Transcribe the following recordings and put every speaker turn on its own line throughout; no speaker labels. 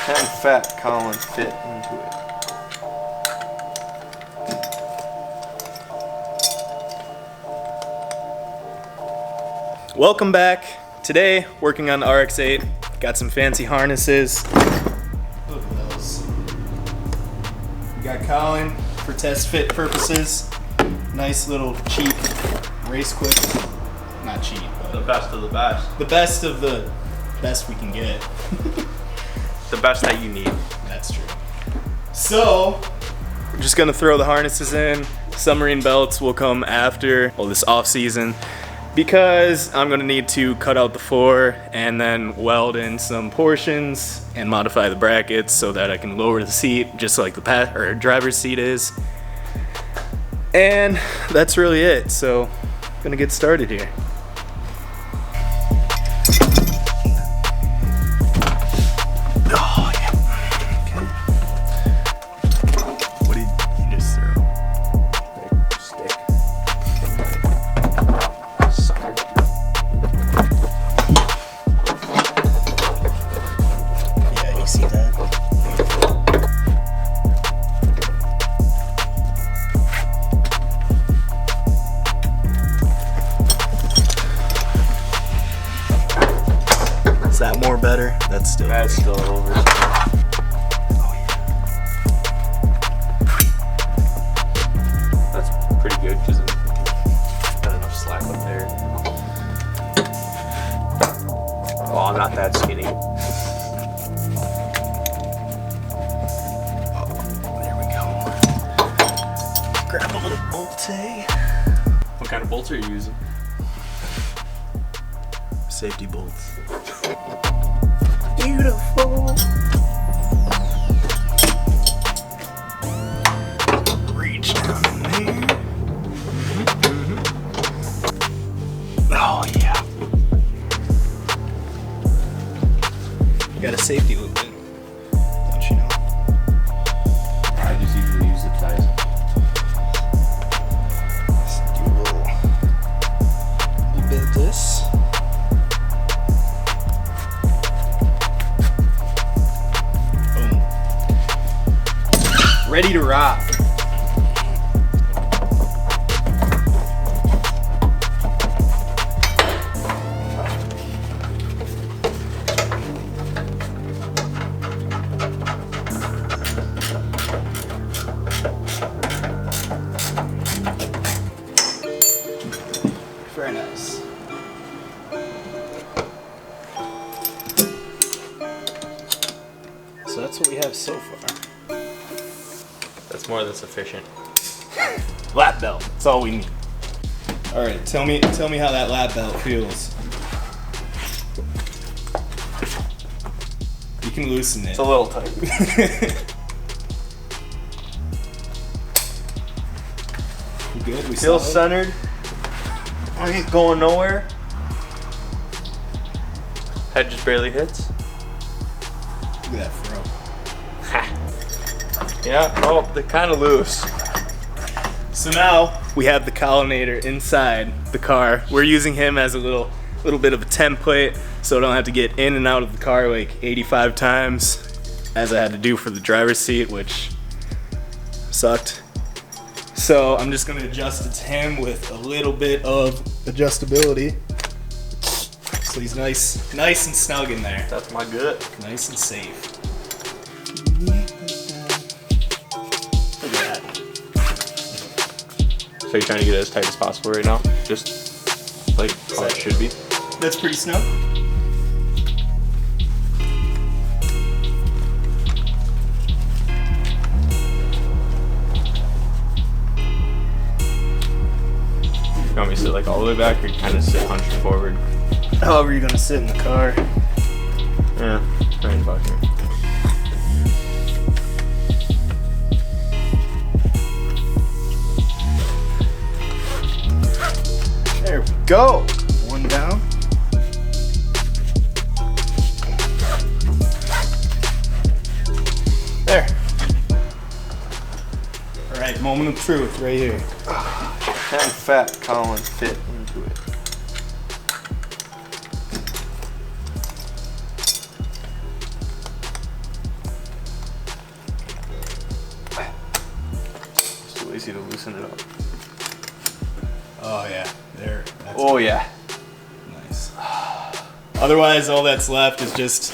Can fat Colin fit into it? Welcome back. Today, working on the RX8. Got some fancy harnesses. Look at those. We got Colin for test fit purposes. Nice little cheap race quick. Not cheap, but
the best of the best.
the best of the best we can get.
The best that you need.
That's true. So, we're just gonna throw the harnesses in. Submarine belts will come after, well, this off season, because I'm gonna need to cut out the floor and then weld in some portions and modify the brackets so that I can lower the seat just like the driver's seat is. And that's really it. So, gonna get started here. Is that more better? That's still
over.
Oh, yeah.
That's pretty good because it's got enough slack up there. Oh, I'm not that skinny.
There we go. Grab a little bolte.
What kind of bolts are you using?
Safety bolts. Beautiful. Reach down in there. Oh yeah. You got a safety loop in, don't you know?
I just usually use the ties.
Let's do a little bit of this. Ready to rock. Very nice. So that's what we have so far.
That's more than sufficient.
Lap belt. That's all we need. All right, tell me how that lap belt feels. You can loosen it.
It's a little tight.
You good? We
Still
solid?
centered. I ain't going nowhere. Head just barely hits.
Look at that fro.
Yeah, oh, they're kind of loose.
So now we have the collimator inside the car. We're using him as a little bit of a template, so I don't have to get in and out of the car like 85 times, as I had to do for the driver's seat, which sucked. So I'm just gonna adjust it to him with a little bit of adjustability. So he's nice and snug in there.
That's my gut.
Nice and safe.
So you're trying to get it as tight as possible right now? Just like how it should be?
That's pretty snug.
You want me to sit like all the way back or kind of sit hunched forward?
However you're gonna sit in the car.
Yeah, right about here.
There we go. One down. There. All right, moment of truth right here.
Can fat Colin fit into it? easy to loosen it up.
Oh yeah, there.
Oh yeah.
Nice. Otherwise, all that's left is just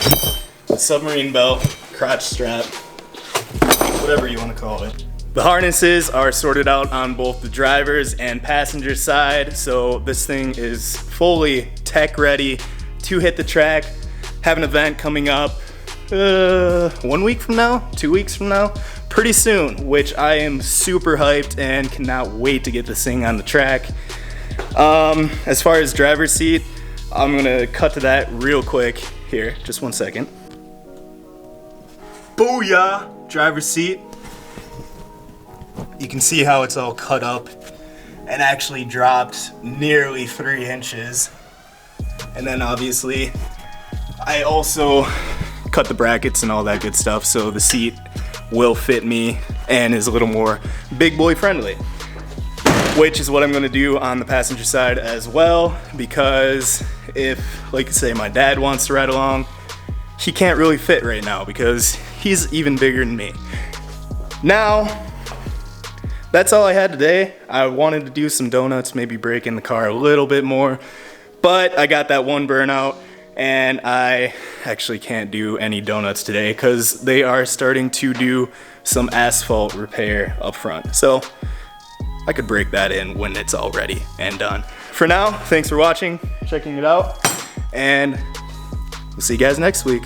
a submarine belt, crotch strap, whatever you want to call it. The harnesses are sorted out on both the driver's and passenger side, so this thing is fully tech ready to hit the track. Have an event coming up 1 week from now, 2 weeks from now, pretty soon, which I am super hyped and cannot wait to get this thing on the track. As far as driver's seat, I'm gonna cut to that real quick here, just 1 second. Booyah! Driver's seat. You can see how it's all cut up and actually dropped nearly 3 inches. And then obviously, I also cut the brackets and all that good stuff, so the seat will fit me and is a little more big boy friendly. Which is what I'm gonna do on the passenger side as well, because if, like I say, my dad wants to ride along, he can't really fit right now because he's even bigger than me. Now, that's all I had today. I wanted to do some donuts, maybe break in the car a little bit more, but I got that one burnout and I actually can't do any donuts today because they are starting to do some asphalt repair up front. So I could break that in when it's all ready and done. For now, thanks for watching, checking it out, and we'll see you guys next week.